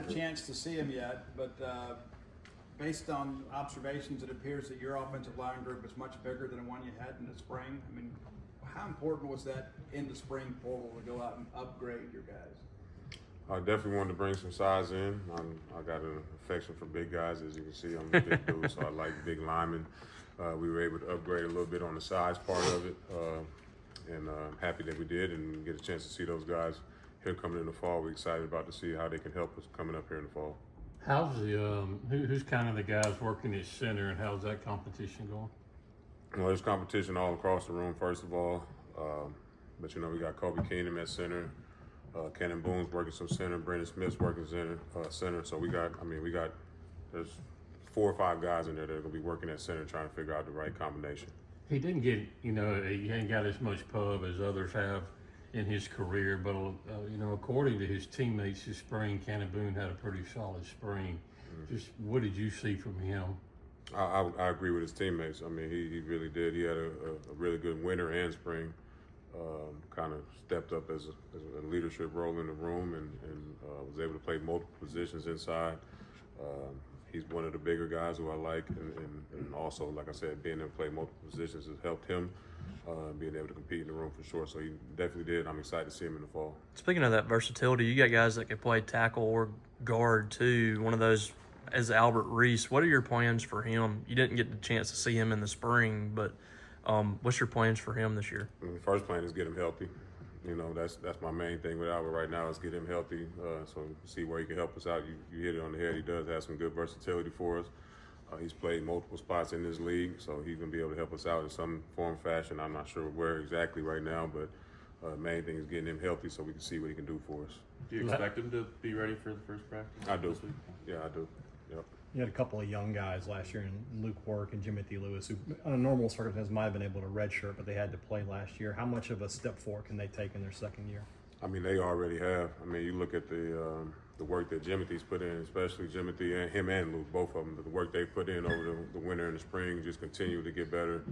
a chance to see him yet, but based on observations, it appears that your offensive line group is much bigger than the one you had in the spring. I mean, how important was that in the spring portal to go out and upgrade your guys? I definitely wanted to bring some size in. I got an affection for big guys, as you can see. I'm a big dude, so I like big linemen. We were able to upgrade a little bit on the size part of it, and I'm happy that we did and get a chance to see those guys here coming in the fall. We're excited about to see how they can help us coming up here in the fall. How's the who's kind of the guys working at center, and how's that competition going? Well, there's competition all across the room, first of all. But you know, we got Kobe Keenum at center, Cannon Boone's working some center, Brandon Smith's working center. So we got there's 4 or 5 guys in there that are gonna be working at center, trying to figure out the right combination. He didn't get, he ain't got as much pub as others have in his career, but according to his teammates this spring, Cannon Boone had a pretty solid spring. Just what did you see from him? I agree with his teammates. I mean, he really did. He had a really good winter and spring. Kind of stepped up as a leadership role in the room and was able to play multiple positions inside. He's one of the bigger guys who I like, and also, like I said, being able to play multiple positions has helped him being able to compete in the room for sure. So he definitely did. I'm excited to see him in the fall. Speaking of that versatility, you got guys that can play tackle or guard too. One of those is Albert Reese. What are your plans for him? You didn't get the chance to see him in the spring, but what's your plans for him this year? The first plan is get him healthy. You know, that's my main thing with Albert right now is get him healthy, so see where he can help us out. You hit it on the head. He does have some good versatility for us. He's played multiple spots in this league, so he's going to be able to help us out in some form, fashion. I'm not sure where exactly right now, but main thing is getting him healthy so we can see what he can do for us. Do you expect him to be ready for the first practice? I do. Yeah, I do. Yep. You had a couple of young guys last year in Luke Work and Jimothy Lewis who, on a normal circumstance, might have been able to redshirt, but they had to play last year. How much of a step forward can they take in their second year? I mean, they already have. I mean, you look at the work that Jimothy's put in, especially Jimothy and him and Luke, both of them. The work they put in over the winter and the spring just continue to get better,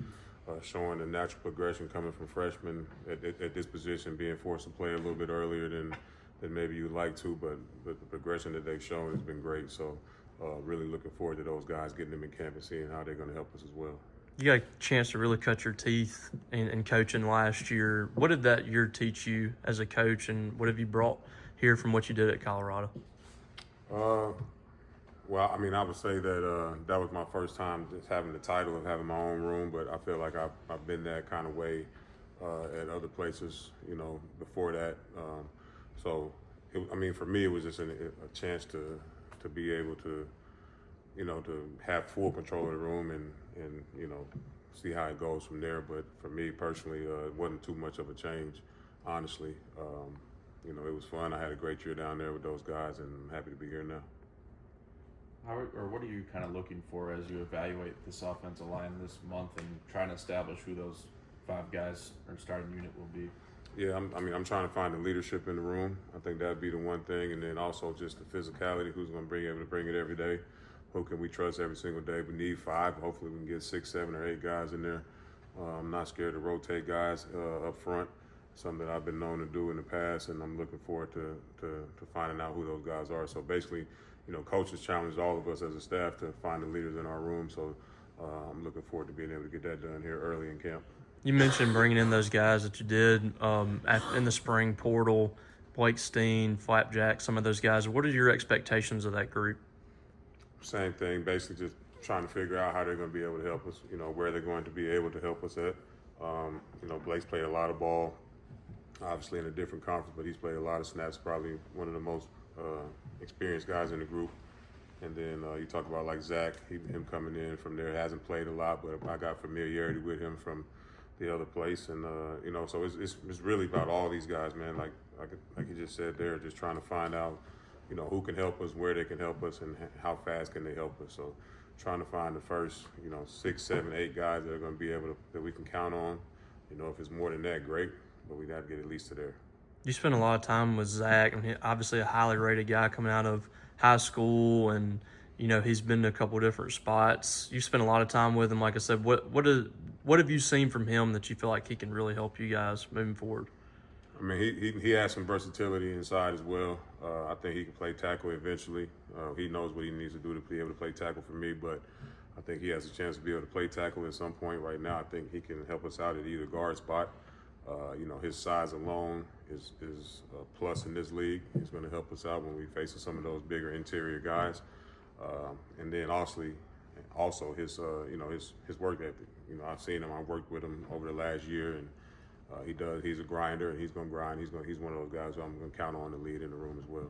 showing the natural progression coming from freshmen at this position, being forced to play a little bit earlier than maybe you'd like to, but the progression that they've shown has been great. So really looking forward to those guys, getting them in camp and seeing how they're going to help us as well. You got a chance to really cut your teeth in coaching last year. What did that year teach you as a coach, and what have you brought here from what you did at Colorado? Well, I mean, I would say that that was my first time just having the title of having my own room, but I feel like I've been that kind of way at other places, before that. I mean, for me, it was just a chance to be able to, to have full control of the room and see how it goes from there. But for me personally, it wasn't too much of a change, honestly. It was fun. I had a great year down there with those guys, and I'm happy to be here now. What are you kind of looking for as you evaluate this offensive line this month and trying to establish who those 5 guys or starting unit will be? Yeah, I'm trying to find the leadership in the room. I think that'd be the one thing, and then also just the physicality. Who's going to be able to bring it every day? Who can we trust every single day? We need 5. Hopefully, we can get 6, 7, or 8 guys in there. I'm not scared to rotate guys up front. Something that I've been known to do in the past, and I'm looking forward to finding out who those guys are. So basically, coaches challenged all of us as a staff to find the leaders in our room. So I'm looking forward to being able to get that done here early in camp. You mentioned bringing in those guys that you did in the spring portal, Blake Steen, Flapjack, some of those guys. What are your expectations of that group? Same thing, basically just trying to figure out how they're going to be able to help us, where they're going to be able to help us at. Blake's played a lot of ball, obviously in a different conference, but he's played a lot of snaps, probably one of the most experienced guys in the group. And then you talk about like Zach, him coming in from there, hasn't played a lot, but I got familiarity with him from the other place. And, so it's really about all these guys, man. Like you just said there, just trying to find out, who can help us, where they can help us, and how fast can they help us. So trying to find the first, 6, 7, 8 guys that are going to be able to, that we can count on. If it's more than that, great, but we got to get at least to there. You spent a lot of time with Zach. I mean, obviously a highly rated guy coming out of high school, and he's been to a couple of different spots. You spent a lot of time with him. Like I said, what have you seen from him that you feel like he can really help you guys moving forward? I mean, he has some versatility inside as well. I think he can play tackle eventually. He knows what he needs to do to be able to play tackle for me, but I think he has a chance to be able to play tackle at some point. Right now, I think he can help us out at either guard spot. His size alone is a plus in this league. He's going to help us out when we face some of those bigger interior guys. And then also his work ethic. I've seen him. I've worked with him over the last year, and he's a grinder, and he's going to grind. He's one of those guys who I'm going to count on to lead in the room as well.